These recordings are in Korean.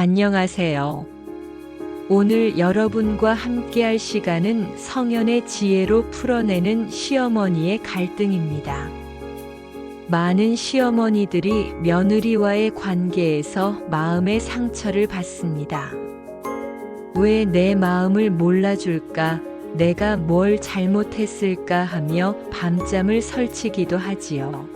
안녕하세요. 오늘 여러분과 함께할 시간은 성현의 지혜로 풀어내는 시어머니의 갈등입니다. 많은 시어머니들이 며느리와의 관계에서 마음의 상처를 받습니다. 왜 내 마음을 몰라줄까? 내가 뭘 잘못했을까 하며 밤잠을 설치기도 하지요.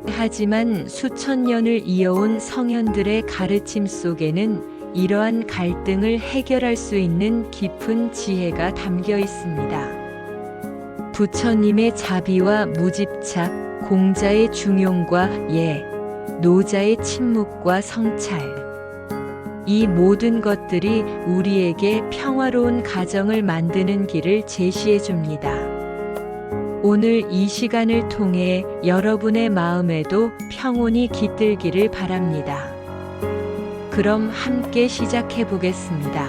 하지만 수천 년을 이어온 성현들의 가르침 속에는 이러한 갈등을 해결할 수 있는 깊은 지혜가 담겨 있습니다. 부처님의 자비와 무집착, 공자의 중용과 예, 노자의 침묵과 성찰. 이 모든 것들이 우리에게 평화로운 가정을 만드는 길을 제시해 줍니다. 오늘 이 시간을 통해 여러분의 마음에도 평온이 깃들기를 바랍니다. 그럼 함께 시작해 보겠습니다.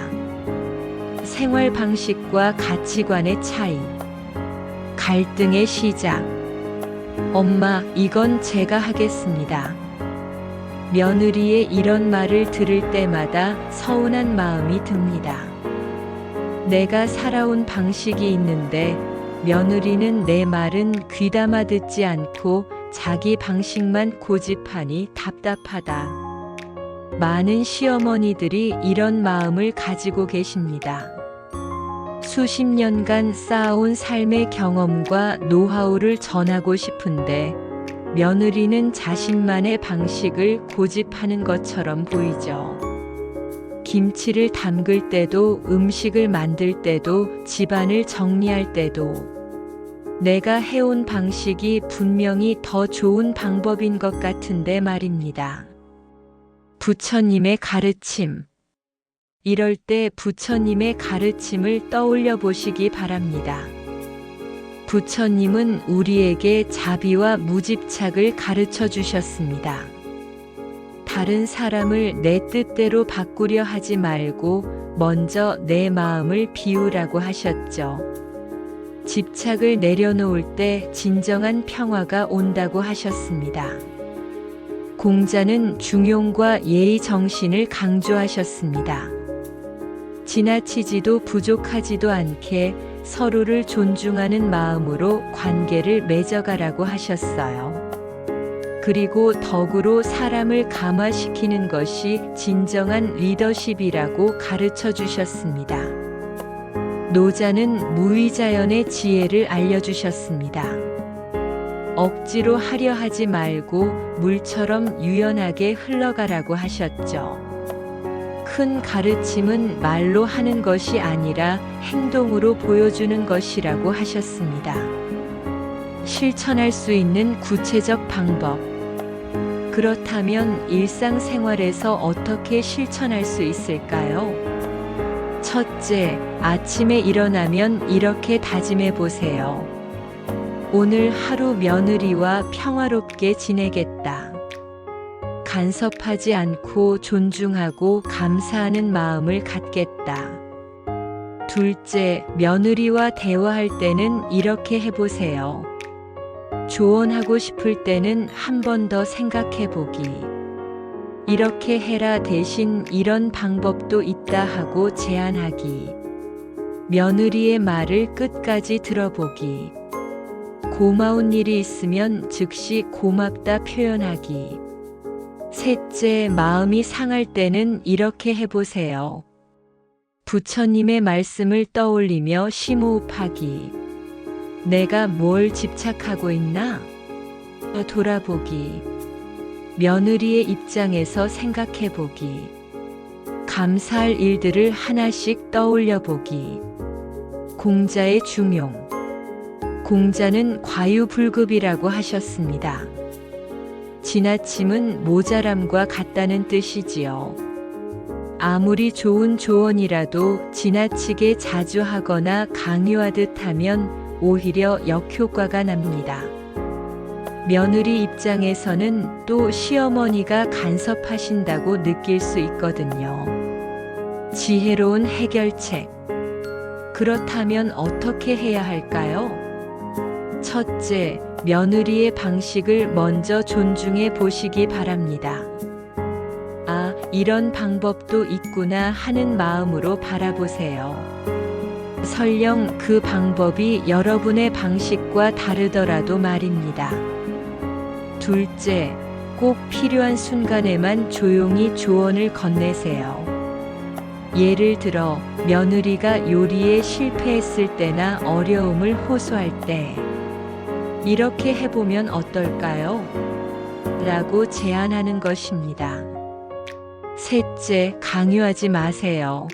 생활 방식과 가치관의 차이. 갈등의 시작. 엄마, 이건 제가 하겠습니다. 며느리의 이런 말을 들을 때마다 서운한 마음이 듭니다. 내가 살아온 방식이 있는데 며느리는 내 말은 귀담아 듣지 않고 자기 방식만 고집하니 답답하다. 많은 시어머니들이 이런 마음을 가지고 계십니다. 수십 년간 쌓아온 삶의 경험과 노하우를 전하고 싶은데 며느리는 자신만의 방식을 고집하는 것처럼 보이죠. 김치를 담글 때도, 음식을 만들 때도, 집안을 정리할 때도 내가 해온 방식이 분명히 더 좋은 방법인 것 같은데 말입니다. 부처님의 가르침. 이럴 때 부처님의 가르침을 떠올려 보시기 바랍니다. 부처님은 우리에게 자비와 무집착을 가르쳐 주셨습니다. 다른 사람을 내 뜻대로 바꾸려 하지 말고 먼저 내 마음을 비우라고 하셨죠. 집착을 내려놓을 때 진정한 평화가 온다고 하셨습니다. 공자는 중용과 예의 정신을 강조하셨습니다. 지나치지도 부족하지도 않게 서로를 존중하는 마음으로 관계를 맺어가라고 하셨어요. 그리고 덕으로 사람을 감화시키는 것이 진정한 리더십이라고 가르쳐 주셨습니다. 노자는 무의자연의 지혜를 알려주셨습니다. 억지로 하려 하지 말고 물처럼 유연하게 흘러가라고 하셨죠. 큰 가르침은 말로 하는 것이 아니라 행동으로 보여주는 것이라고 하셨습니다. 실천할 수 있는 구체적 방법. 그렇다면 일상생활에서 어떻게 실천할 수 있을까요? 첫째, 아침에 일어나면 이렇게 다짐해 보세요. 오늘 하루 며느리와 평화롭게 지내겠다. 간섭하지 않고 존중하고 감사하는 마음을 갖겠다. 둘째, 며느리와 대화할 때는 이렇게 해보세요. 조언하고 싶을 때는 한 번 더 생각해 보기. 이렇게 해라 대신 이런 방법도 있다 하고 제안하기. 며느리의 말을 끝까지 들어보기. 고마운 일이 있으면 즉시 고맙다 표현하기. 셋째, 마음이 상할 때는 이렇게 해보세요. 부처님의 말씀을 떠올리며 심호흡하기. 내가 뭘 집착하고 있나? 돌아보기. 며느리의 입장에서 생각해보기. 감사할 일들을 하나씩 떠올려보기. 공자의 중용. 공자는 과유불급이라고 하셨습니다. 지나침은 모자람과 같다는 뜻이지요. 아무리 좋은 조언이라도 지나치게 자주 하거나 강요하듯 하면 오히려 역효과가 납니다. 며느리 입장에서는 또 시어머니가 간섭하신다고 느낄 수 있거든요. 지혜로운 해결책. 그렇다면 어떻게 해야 할까요? 첫째, 며느리의 방식을 먼저 존중해 보시기 바랍니다. 아, 이런 방법도 있구나 하는 마음으로 바라보세요. 설령 그 방법이 여러분의 방식과 다르더라도 말입니다. 둘째, 꼭 필요한 순간에만 조용히 조언을 건네세요. 예를 들어 며느리가 요리에 실패했을 때나 어려움을 호소할 때 이렇게 해보면 어떨까요? 라고 제안하는 것입니다. 셋째, 강요하지 마세요.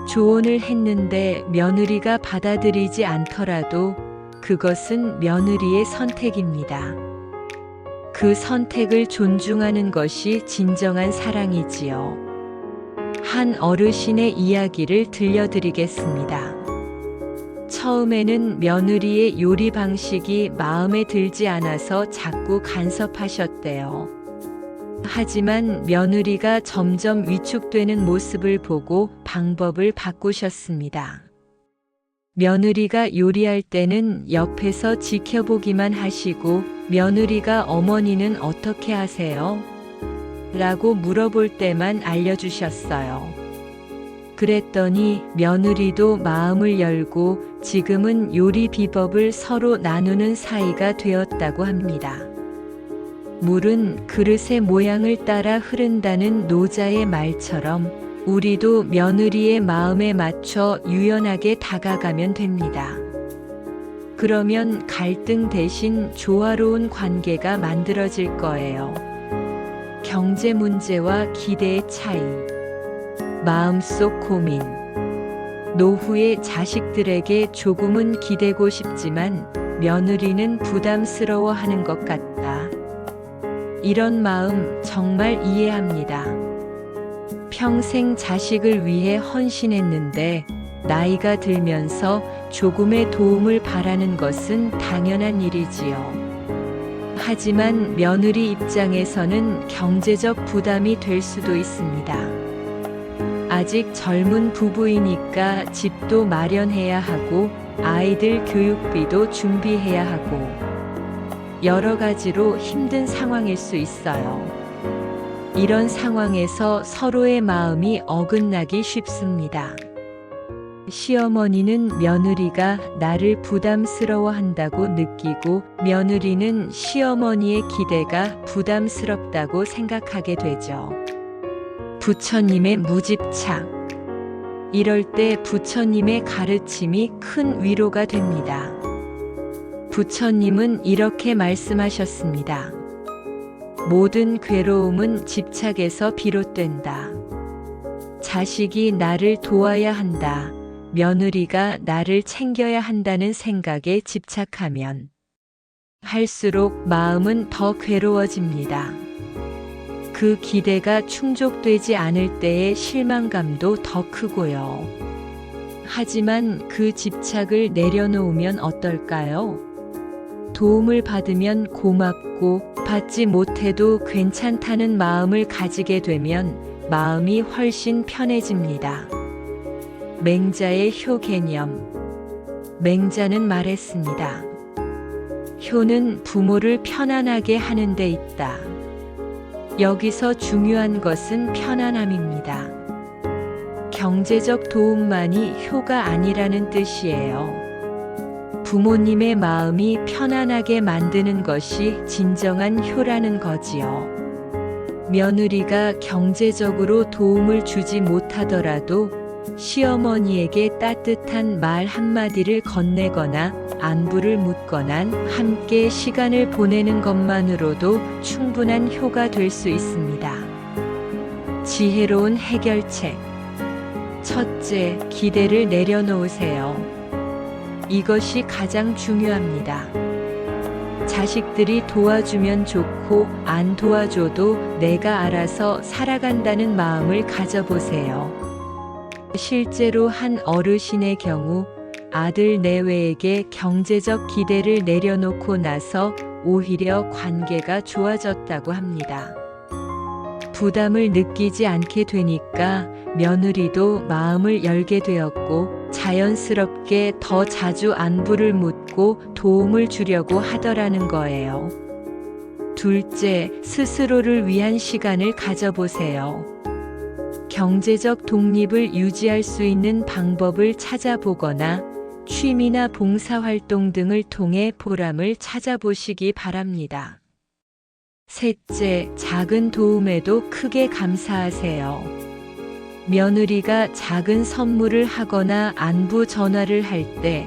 조언을 했는데 며느리가 받아들이지 않더라도 그것은 며느리의 선택입니다. 그 선택을 존중하는 것이 진정한 사랑이지요. 한 어르신의 이야기를 들려드리겠습니다. 처음에는 며느리의 요리 방식이 마음에 들지 않아서 자꾸 간섭하셨대요. 하지만 며느리가 점점 위축되는 모습을 보고 방법을 바꾸셨습니다. 며느리가 요리할 때는 옆에서 지켜보기만 하시고 며느리가 어머니는 어떻게 하세요? 라고 물어볼 때만 알려주셨어요. 그랬더니 며느리도 마음을 열고 지금은 요리 비법을 서로 나누는 사이가 되었다고 합니다. 물은 그릇의 모양을 따라 흐른다는 노자의 말처럼 우리도 며느리의 마음에 맞춰 유연하게 다가가면 됩니다. 그러면 갈등 대신 조화로운 관계가 만들어질 거예요. 경제 문제와 기대의 차이, 마음속 고민, 노후의 자식들에게 조금은 기대고 싶지만 며느리는 부담스러워하는 것 같다. 이런 마음 정말 이해합니다. 평생 자식을 위해 헌신했는데 나이가 들면서 조금의 도움을 바라는 것은 당연한 일이지요. 하지만 며느리 입장에서는 경제적 부담이 될 수도 있습니다. 아직 젊은 부부이니까 집도 마련해야 하고 아이들 교육비도 준비해야 하고 여러 가지로 힘든 상황일 수 있어요. 이런 상황에서 서로의 마음이 어긋나기 쉽습니다. 시어머니는 며느리가 나를 부담스러워한다고 느끼고 며느리는 시어머니의 기대가 부담스럽다고 생각하게 되죠. 부처님의 무집착. 이럴 때 부처님의 가르침이 큰 위로가 됩니다. 부처님은 이렇게 말씀하셨습니다. 모든 괴로움은 집착에서 비롯된다. 자식이 나를 도와야 한다. 며느리가 나를 챙겨야 한다는 생각에 집착하면 할수록 마음은 더 괴로워집니다. 그 기대가 충족되지 않을 때의 실망감도 더 크고요. 하지만 그 집착을 내려놓으면 어떨까요? 도움을 받으면 고맙고 받지 못해도 괜찮다는 마음을 가지게 되면 마음이 훨씬 편해집니다. 맹자의 효 개념. 맹자는 말했습니다. 효는 부모를 편안하게 하는 데 있다. 여기서 중요한 것은 편안함입니다. 경제적 도움만이 효가 아니라는 뜻이에요. 부모님의 마음이 편안하게 만드는 것이 진정한 효라는 거지요. 며느리가 경제적으로 도움을 주지 못하더라도 시어머니에게 따뜻한 말 한마디를 건네거나 안부를 묻거나 함께 시간을 보내는 것만으로도 충분한 효가 될 수 있습니다. 지혜로운 해결책. 첫째, 기대를 내려놓으세요. 이것이 가장 중요합니다. 자식들이 도와주면 좋고 안 도와줘도 내가 알아서 살아간다는 마음을 가져보세요. 실제로 한 어르신의 경우 아들 내외에게 경제적 기대를 내려놓고 나서 오히려 관계가 좋아졌다고 합니다. 부담을 느끼지 않게 되니까 며느리도 마음을 열게 되었고 자연스럽게 더 자주 안부를 묻고 도움을 주려고 하더라는 거예요. 둘째, 스스로를 위한 시간을 가져보세요. 경제적 독립을 유지할 수 있는 방법을 찾아보거나 취미나 봉사활동 등을 통해 보람을 찾아보시기 바랍니다. 셋째, 작은 도움에도 크게 감사하세요. 며느리가 작은 선물을 하거나 안부 전화를 할 때,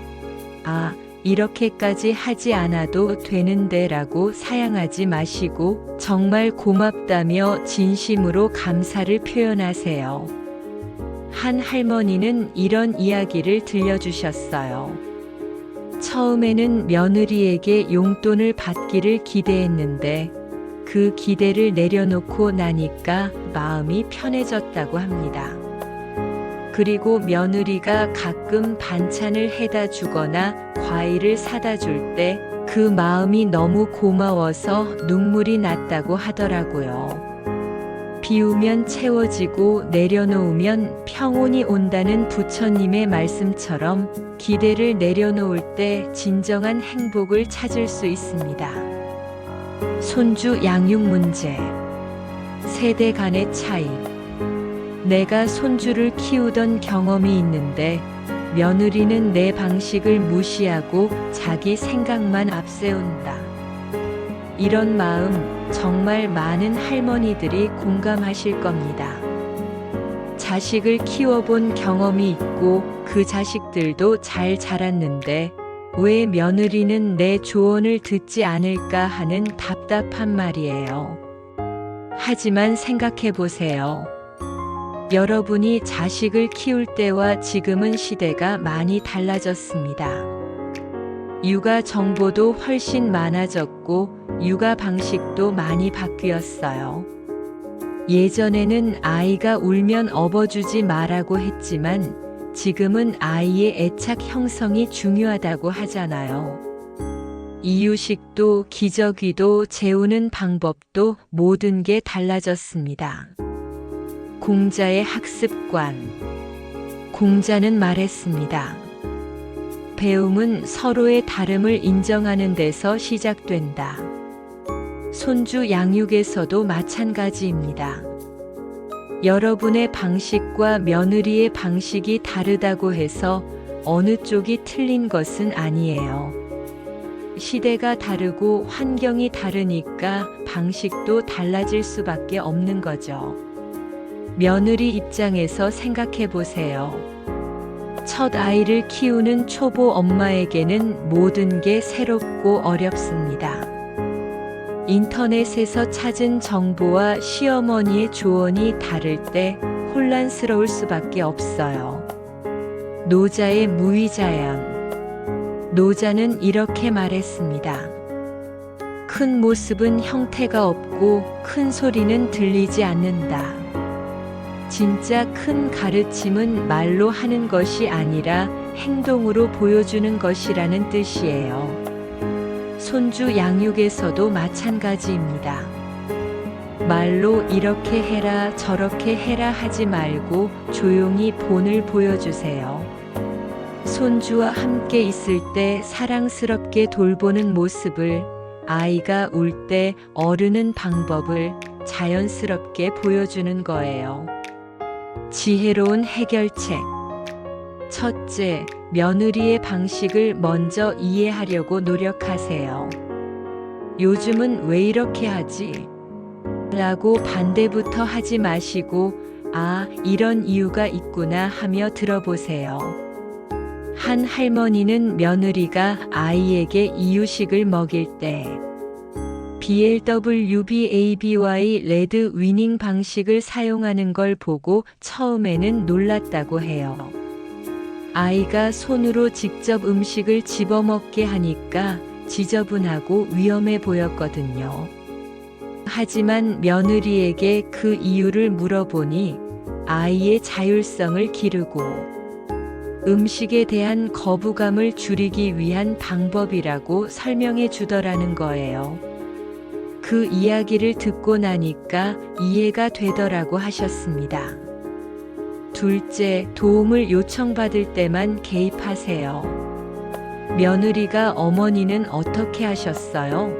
이렇게까지 하지 않아도 되는데 라고 사양하지 마시고 정말 고맙다며 진심으로 감사를 표현하세요. 한 할머니는 이런 이야기를 들려주셨어요. 처음에는 며느리에게 용돈을 받기를 기대했는데 그 기대를 내려놓고 나니까 마음이 편해졌다고 합니다. 그리고 며느리가 가끔 반찬을 해다 주거나 과일을 사다 줄 때 그 마음이 너무 고마워서 눈물이 났다고 하더라고요. 비우면 채워지고 내려놓으면 평온이 온다는 부처님의 말씀처럼 기대를 내려놓을 때 진정한 행복을 찾을 수 있습니다. 손주 양육 문제. 세대 간의 차이. 내가 손주를 키우던 경험이 있는데 며느리는 내 방식을 무시하고 자기 생각만 앞세운다. 이런 마음 정말 많은 할머니들이 공감하실 겁니다. 자식을 키워본 경험이 있고 그 자식들도 잘 자랐는데 왜 며느리는 내 조언을 듣지 않을까 하는 답답한 말이에요. 하지만 생각해 보세요. 여러분이 자식을 키울 때와 지금은 시대가 많이 달라졌습니다. 육아 정보도 훨씬 많아졌고 육아 방식도 많이 바뀌었어요. 예전에는 아이가 울면 업어주지 마라고 했지만 지금은 아이의 애착 형성이 중요하다고 하잖아요. 이유식도 기저귀도 재우는 방법도 모든 게 달라졌습니다. 공자의 학습관. 공자는 말했습니다. 배움은 서로의 다름을 인정하는 데서 시작된다. 손주 양육에서도 마찬가지입니다. 여러분의 방식과 며느리의 방식이 다르다고 해서 어느 쪽이 틀린 것은 아니에요. 시대가 다르고 환경이 다르니까 방식도 달라질 수밖에 없는 거죠. 며느리 입장에서 생각해 보세요. 첫 아이를 키우는 초보 엄마에게는 모든 게 새롭고 어렵습니다. 인터넷에서 찾은 정보와 시어머니의 조언이 다를 때 혼란스러울 수밖에 없어요. 노자의 무위자연. 노자는 이렇게 말했습니다. 큰 모습은 형태가 없고 큰 소리는 들리지 않는다. 진짜 큰 가르침은 말로 하는 것이 아니라 행동으로 보여주는 것이라는 뜻이에요. 손주 양육에서도 마찬가지입니다. 말로 이렇게 해라 저렇게 해라 하지 말고 조용히 본을 보여주세요. 손주와 함께 있을 때 사랑스럽게 돌보는 모습을, 아이가 울 때 어르는 방법을 자연스럽게 보여주는 거예요. 지혜로운 해결책. 첫째, 며느리의 방식을 먼저 이해하려고 노력하세요. 요즘은 왜 이렇게 하지? 라고 반대부터 하지 마시고, 이런 이유가 있구나 하며 들어보세요. 한 할머니는 며느리가 아이에게 이유식을 먹일 때 BLWBABY 레드 위닝 방식을 사용하는 걸 보고 처음에는 놀랐다고 해요. 아이가 손으로 직접 음식을 집어먹게 하니까 지저분하고 위험해 보였거든요. 하지만 며느리에게 그 이유를 물어보니 아이의 자율성을 기르고 음식에 대한 거부감을 줄이기 위한 방법이라고 설명해 주더라는 거예요. 그 이야기를 듣고 나니까 이해가 되더라고 하셨습니다. 둘째, 도움을 요청받을 때만 개입하세요. 며느리가 어머니는 어떻게 하셨어요?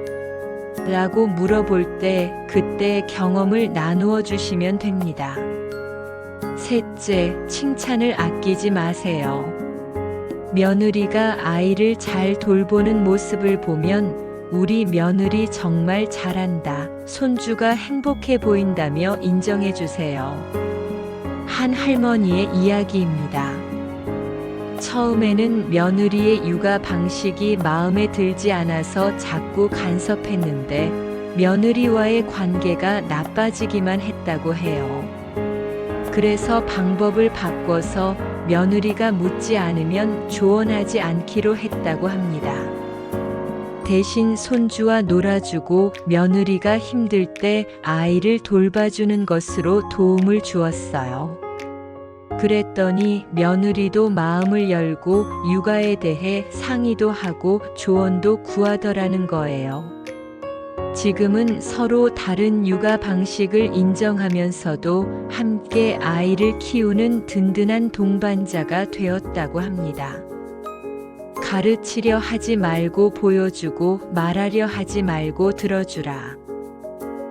라고 물어볼 때 그때 경험을 나누어 주시면 됩니다. 셋째, 칭찬을 아끼지 마세요. 며느리가 아이를 잘 돌보는 모습을 보면 우리 며느리 정말 잘한다, 손주가 행복해 보인다며 인정해 주세요. 한 할머니의 이야기입니다. 처음에는 며느리의 육아 방식이 마음에 들지 않아서 자꾸 간섭했는데 며느리와의 관계가 나빠지기만 했다고 해요. 그래서 방법을 바꿔서 며느리가 묻지 않으면 조언하지 않기로 했다고 합니다. 대신 손주와 놀아주고 며느리가 힘들 때 아이를 돌봐주는 것으로 도움을 주었어요. 그랬더니 며느리도 마음을 열고 육아에 대해 상의도 하고 조언도 구하더라는 거예요. 지금은 서로 다른 육아 방식을 인정하면서도 함께 아이를 키우는 든든한 동반자가 되었다고 합니다. 가르치려 하지 말고 보여주고 말하려 하지 말고 들어주라.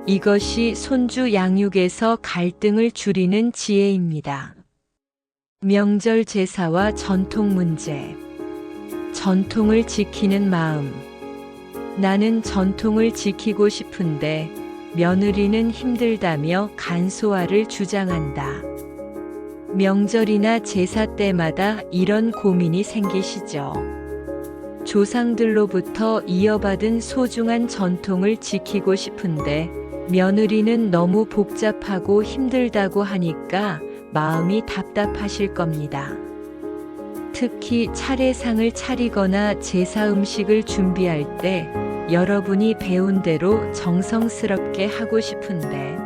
이것이 손주 양육에서 갈등을 줄이는 지혜입니다. 명절 제사와 전통 문제. 전통을 지키는 마음. 나는 전통을 지키고 싶은데 며느리는 힘들다며 간소화를 주장한다. 명절이나 제사 때마다 이런 고민이 생기시죠. 조상들로부터 이어받은 소중한 전통을 지키고 싶은데 며느리는 너무 복잡하고 힘들다고 하니까 마음이 답답하실 겁니다. 특히 차례상을 차리거나 제사 음식을 준비할 때 여러분이 배운 대로 정성스럽게 하고 싶은데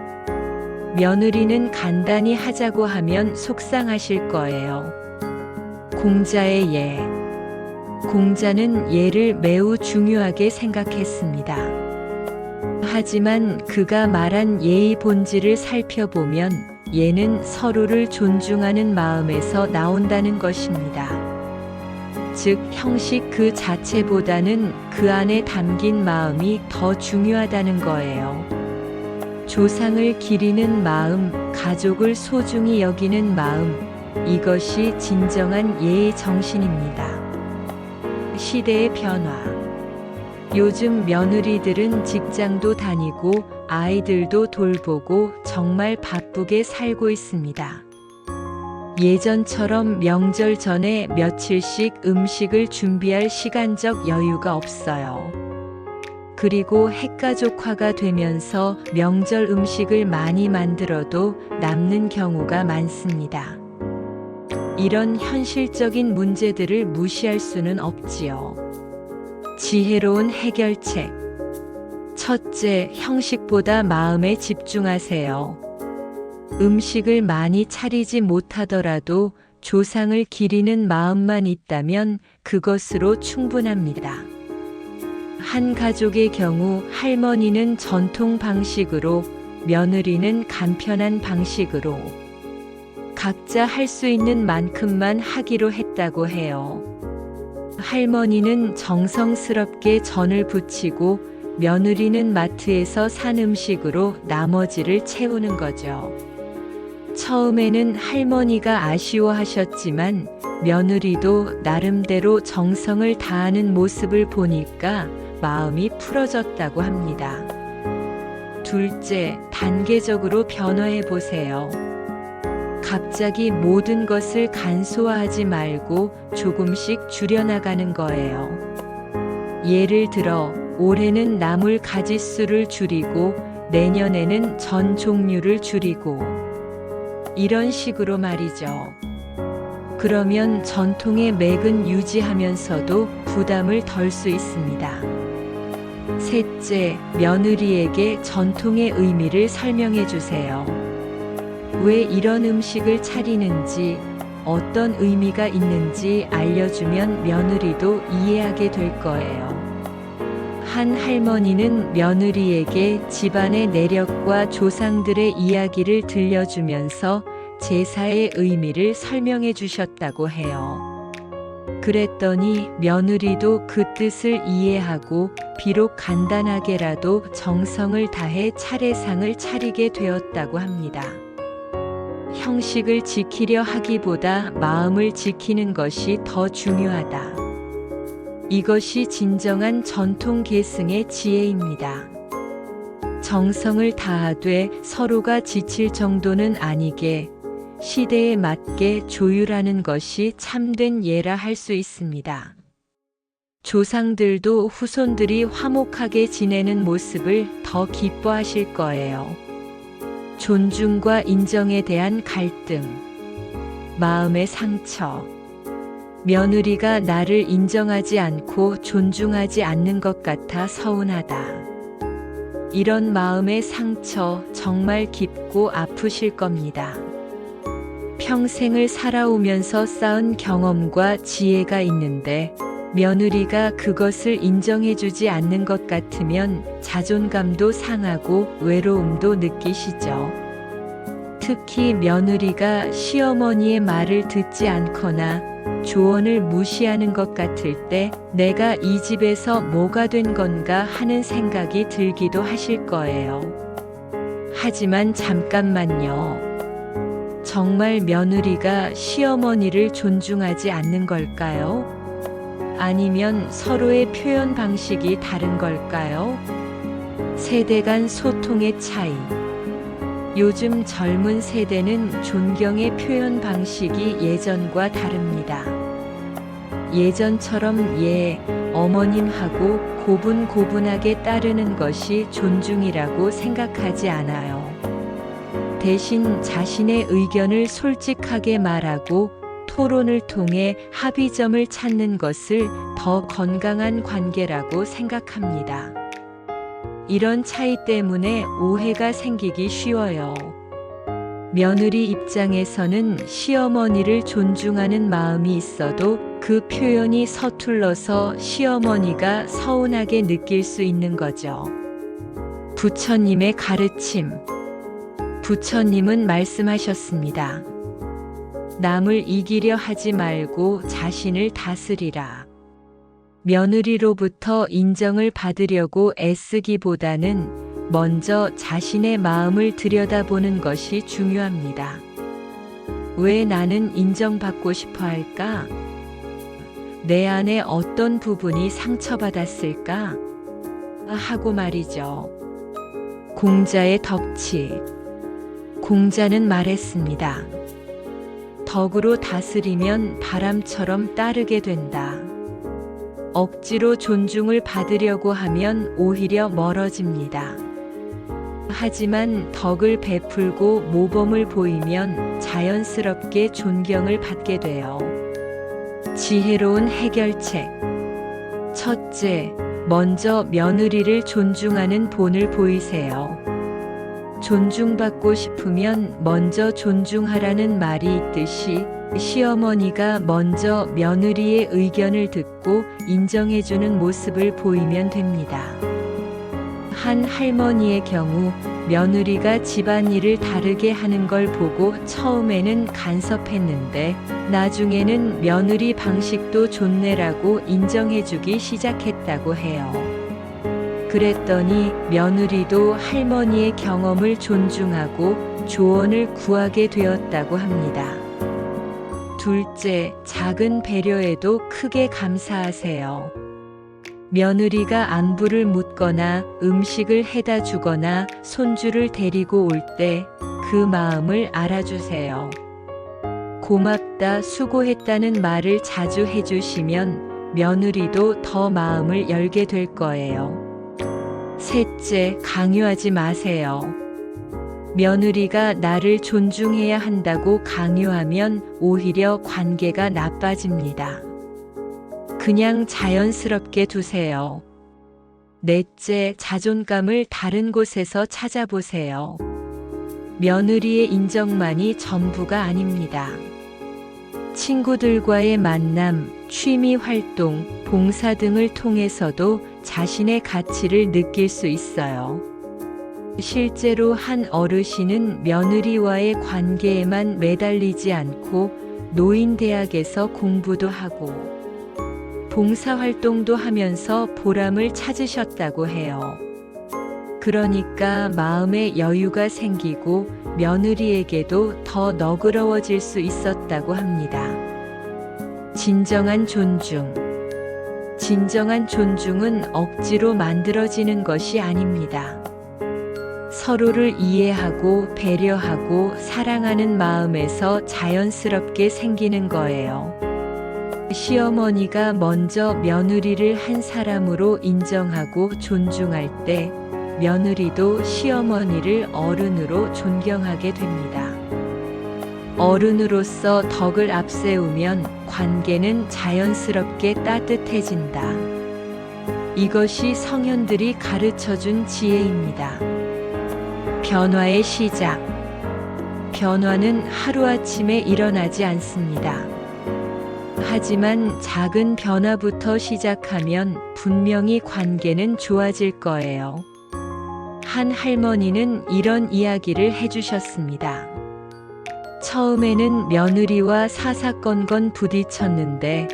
며느리는 간단히 하자고 하면 속상하실 거예요. 공자의 예. 공자는 예를 매우 중요하게 생각했습니다. 하지만 그가 말한 예의 본질을 살펴보면 예는 서로를 존중하는 마음에서 나온다는 것입니다. 즉, 형식 그 자체보다는 그 안에 담긴 마음이 더 중요하다는 거예요. 조상을 기리는 마음, 가족을 소중히 여기는 마음, 이것이 진정한 예의 정신입니다. 시대의 변화. 요즘 며느리들은 직장도 다니고 아이들도 돌보고 정말 바쁘게 살고 있습니다. 예전처럼 명절 전에 며칠씩 음식을 준비할 시간적 여유가 없어요. 그리고 핵가족화가 되면서 명절 음식을 많이 만들어도 남는 경우가 많습니다. 이런 현실적인 문제들을 무시할 수는 없지요. 지혜로운 해결책. 첫째, 형식보다 마음에 집중하세요. 음식을 많이 차리지 못하더라도 조상을 기리는 마음만 있다면 그것으로 충분합니다. 한 가족의 경우 할머니는 전통 방식으로, 며느리는 간편한 방식으로 각자 할 수 있는 만큼만 하기로 했다고 해요. 할머니는 정성스럽게 전을 부치고 며느리는 마트에서 산 음식으로 나머지를 채우는 거죠. 처음에는 할머니가 아쉬워하셨지만 며느리도 나름대로 정성을 다하는 모습을 보니까 마음이 풀어졌다고 합니다. 둘째, 단계적으로 변화해 보세요. 갑자기 모든 것을 간소화하지 말고 조금씩 줄여나가는 거예요. 예를 들어, 올해는 나물 가짓수를 줄이고 내년에는 전 종류를 줄이고 이런 식으로 말이죠. 그러면 전통의 맥은 유지하면서도 부담을 덜 수 있습니다. 셋째, 며느리에게 전통의 의미를 설명해 주세요. 왜 이런 음식을 차리는지, 어떤 의미가 있는지 알려주면 며느리도 이해하게 될 거예요. 한 할머니는 며느리에게 집안의 내력과 조상들의 이야기를 들려주면서 제사의 의미를 설명해 주셨다고 해요. 그랬더니 며느리도 그 뜻을 이해하고 비록 간단하게라도 정성을 다해 차례상을 차리게 되었다고 합니다. 형식을 지키려 하기보다 마음을 지키는 것이 더 중요하다. 이것이 진정한 전통 계승의 지혜입니다. 정성을 다하되 서로가 지칠 정도는 아니게 시대에 맞게 조율하는 것이 참된 예라 할 수 있습니다. 조상들도 후손들이 화목하게 지내는 모습을 더 기뻐하실 거예요. 존중과 인정에 대한 갈등, 마음의 상처, 며느리가 나를 인정하지 않고 존중하지 않는 것 같아 서운하다. 이런 마음의 상처 정말 깊고 아프실 겁니다. 평생을 살아오면서 쌓은 경험과 지혜가 있는데 며느리가 그것을 인정해주지 않는 것 같으면 자존감도 상하고 외로움도 느끼시죠. 특히 며느리가 시어머니의 말을 듣지 않거나 조언을 무시하는 것 같을 때 내가 이 집에서 뭐가 된 건가 하는 생각이 들기도 하실 거예요. 하지만 잠깐만요. 정말 며느리가 시어머니를 존중하지 않는 걸까요? 아니면 서로의 표현 방식이 다른 걸까요? 세대 간 소통의 차이. 요즘 젊은 세대는 존경의 표현 방식이 예전과 다릅니다. 예전처럼 예, 어머님하고 고분고분하게 따르는 것이 존중이라고 생각하지 않아요. 대신 자신의 의견을 솔직하게 말하고 토론을 통해 합의점을 찾는 것을 더 건강한 관계라고 생각합니다. 이런 차이 때문에 오해가 생기기 쉬워요. 며느리 입장에서는 시어머니를 존중하는 마음이 있어도 그 표현이 서툴러서 시어머니가 서운하게 느낄 수 있는 거죠. 부처님의 가르침. 부처님은 말씀하셨습니다. 남을 이기려 하지 말고 자신을 다스리라. 며느리로부터 인정을 받으려고 애쓰기보다는 먼저 자신의 마음을 들여다보는 것이 중요합니다. 왜 나는 인정받고 싶어 할까? 내 안에 어떤 부분이 상처받았을까? 하고 말이죠. 공자의 덕치. 공자는 말했습니다. 덕으로 다스리면 바람처럼 따르게 된다. 억지로 존중을 받으려고 하면 오히려 멀어집니다. 하지만 덕을 베풀고 모범을 보이면 자연스럽게 존경을 받게 돼요. 지혜로운 해결책. 첫째, 먼저 며느리를 존중하는 본을 보이세요. 존중받고 싶으면 먼저 존중하라는 말이 있듯이 시어머니가 먼저 며느리의 의견을 듣고 인정해주는 모습을 보이면 됩니다. 한 할머니의 경우 며느리가 집안일을 다르게 하는 걸 보고 처음에는 간섭했는데 나중에는 며느리 방식도 좋네라고 인정해주기 시작했다고 해요. 그랬더니 며느리도 할머니의 경험을 존중하고 조언을 구하게 되었다고 합니다. 둘째, 작은 배려에도 크게 감사하세요. 며느리가 안부를 묻거나 음식을 해다 주거나 손주를 데리고 올 때 그 마음을 알아주세요. 고맙다, 수고했다는 말을 자주 해주시면 며느리도 더 마음을 열게 될 거예요. 셋째, 강요하지 마세요. 며느리가 나를 존중해야 한다고 강요하면 오히려 관계가 나빠집니다. 그냥 자연스럽게 두세요. 넷째, 자존감을 다른 곳에서 찾아보세요. 며느리의 인정만이 전부가 아닙니다. 친구들과의 만남, 취미 활동, 봉사 등을 통해서도 자신의 가치를 느낄 수 있어요. 실제로 한 어르신은 며느리와의 관계에만 매달리지 않고 노인대학에서 공부도 하고 봉사활동도 하면서 보람을 찾으셨다고 해요. 그러니까 마음에 여유가 생기고 며느리에게도 더 너그러워질 수 있었다고 합니다. 진정한 존중. 진정한 존중은 억지로 만들어지는 것이 아닙니다. 서로를 이해하고 배려하고 사랑하는 마음에서 자연스럽게 생기는 거예요. 시어머니가 먼저 며느리를 한 사람으로 인정하고 존중할 때 며느리도 시어머니를 어른으로 존경하게 됩니다. 어른으로서 덕을 앞세우면 관계는 자연스럽게 따뜻해진다. 이것이 성현들이 가르쳐준 지혜입니다. 변화의 시작. 변화는 하루아침에 일어나지 않습니다. 하지만 작은 변화부터 시작하면 분명히 관계는 좋아질 거예요. 한 할머니는 이런 이야기를 해주셨습니다. 처음에는 며느리와 사사건건 부딪혔는데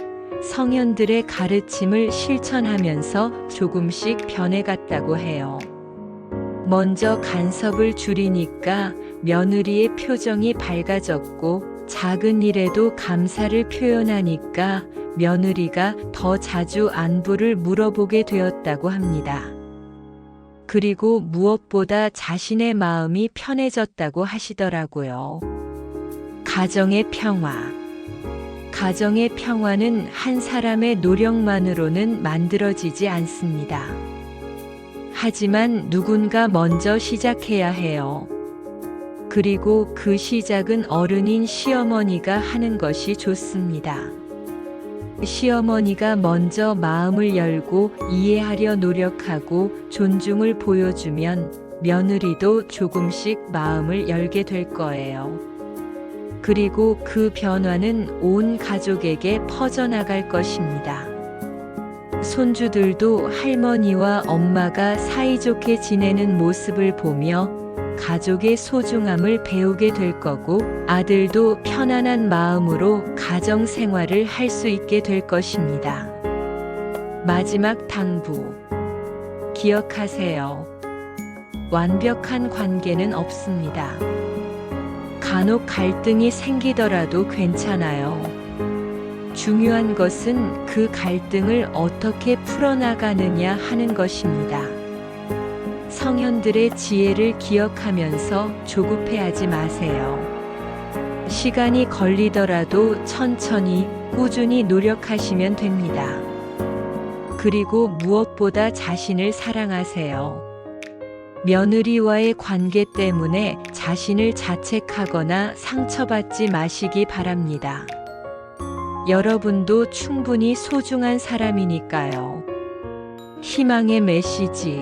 성현들의 가르침을 실천하면서 조금씩 변해갔다고 해요. 먼저 간섭을 줄이니까 며느리의 표정이 밝아졌고 작은 일에도 감사를 표현하니까 며느리가 더 자주 안부를 물어보게 되었다고 합니다. 그리고 무엇보다 자신의 마음이 편해졌다고 하시더라고요. 가정의 평화. 가정의 평화는 한 사람의 노력만으로는 만들어지지 않습니다. 하지만 누군가 먼저 시작해야 해요. 그리고 그 시작은 어른인 시어머니가 하는 것이 좋습니다. 시어머니가 먼저 마음을 열고 이해하려 노력하고 존중을 보여주면 며느리도 조금씩 마음을 열게 될 거예요. 그리고 그 변화는 온 가족에게 퍼져나갈 것입니다. 손주들도 할머니와 엄마가 사이좋게 지내는 모습을 보며 가족의 소중함을 배우게 될 거고 아들도 편안한 마음으로 가정 생활을 할 수 있게 될 것입니다. 마지막 당부. 기억하세요. 완벽한 관계는 없습니다. 간혹 갈등이 생기더라도 괜찮아요. 중요한 것은 그 갈등을 어떻게 풀어나가느냐 하는 것입니다. 성현들의 지혜를 기억하면서 조급해하지 마세요. 시간이 걸리더라도 천천히 꾸준히 노력하시면 됩니다. 그리고 무엇보다 자신을 사랑하세요. 며느리와의 관계 때문에 자신을 자책하거나 상처받지 마시기 바랍니다. 여러분도 충분히 소중한 사람이니까요. 희망의 메시지.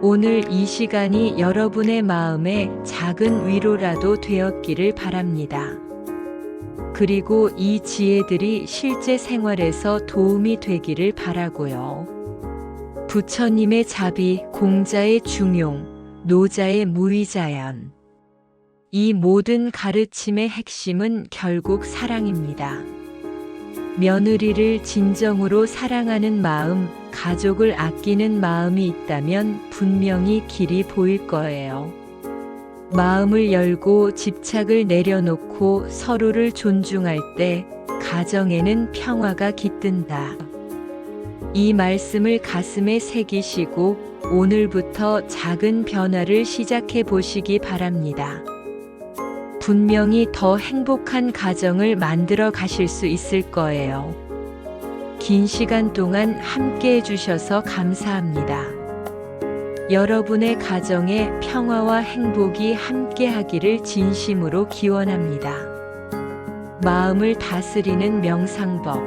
오늘 이 시간이 여러분의 마음에 작은 위로라도 되었기를 바랍니다. 그리고 이 지혜들이 실제 생활에서 도움이 되기를 바라고요. 부처님의 자비, 공자의 중용, 노자의 무위자연. 이 모든 가르침의 핵심은 결국 사랑입니다. 며느리를 진정으로 사랑하는 마음, 가족을 아끼는 마음이 있다면 분명히 길이 보일 거예요. 마음을 열고 집착을 내려놓고 서로를 존중할 때 가정에는 평화가 깃든다. 이 말씀을 가슴에 새기시고 오늘부터 작은 변화를 시작해 보시기 바랍니다. 분명히 더 행복한 가정을 만들어 가실 수 있을 거예요. 긴 시간 동안 함께 해주셔서 감사합니다. 여러분의 가정에 평화와 행복이 함께 하기를 진심으로 기원합니다. 마음을 다스리는 명상법.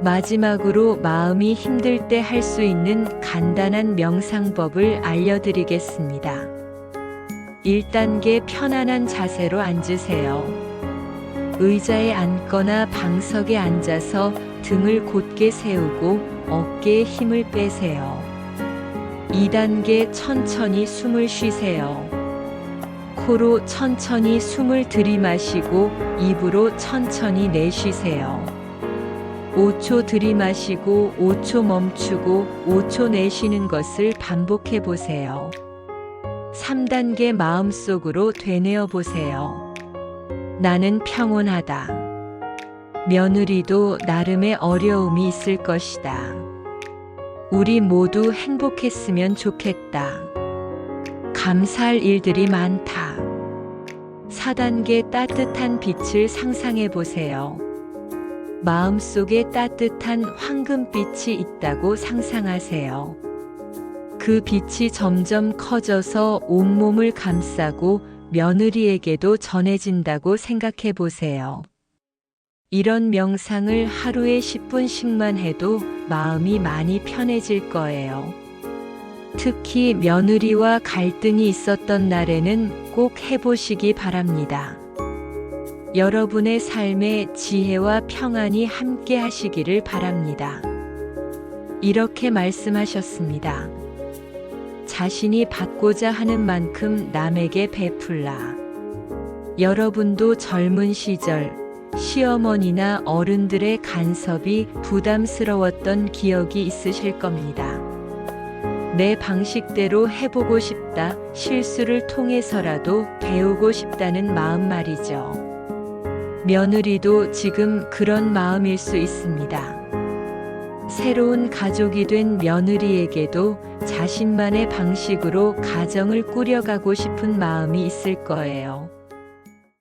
마지막으로 마음이 힘들 때 할 수 있는 간단한 명상법을 알려드리겠습니다. 1단계 편안한 자세로 앉으세요. 의자에 앉거나 방석에 앉아서 등을 곧게 세우고 어깨에 힘을 빼세요. 2단계 천천히 숨을 쉬세요. 코로 천천히 숨을 들이마시고 입으로 천천히 내쉬세요. 5초 들이마시고 5초 멈추고 5초 내쉬는 것을 반복해 보세요. 3단계 마음속으로 되뇌어 보세요. 나는 평온하다. 며느리도 나름의 어려움이 있을 것이다. 우리 모두 행복했으면 좋겠다. 감사할 일들이 많다. 4단계 따뜻한 빛을 상상해 보세요. 마음속에 따뜻한 황금빛이 있다고 상상하세요. 그 빛이 점점 커져서 온몸을 감싸고 며느리에게도 전해진다고 생각해 보세요. 이런 명상을 하루에 10분씩만 해도 마음이 많이 편해질 거예요. 특히 며느리와 갈등이 있었던 날에는 꼭 해보시기 바랍니다. 여러분의 삶에 지혜와 평안이 함께 하시기를 바랍니다. 이렇게 말씀하셨습니다. 자신이 받고자 하는 만큼 남에게 베풀라. 여러분도 젊은 시절 시어머니나 어른들의 간섭이 부담스러웠던 기억이 있으실 겁니다. 내 방식대로 해보고 싶다, 실수를 통해서라도 배우고 싶다는 마음 말이죠. 며느리도 지금 그런 마음일 수 있습니다. 새로운 가족이 된 며느리에게도 자신만의 방식으로 가정을 꾸려가고 싶은 마음이 있을 거예요.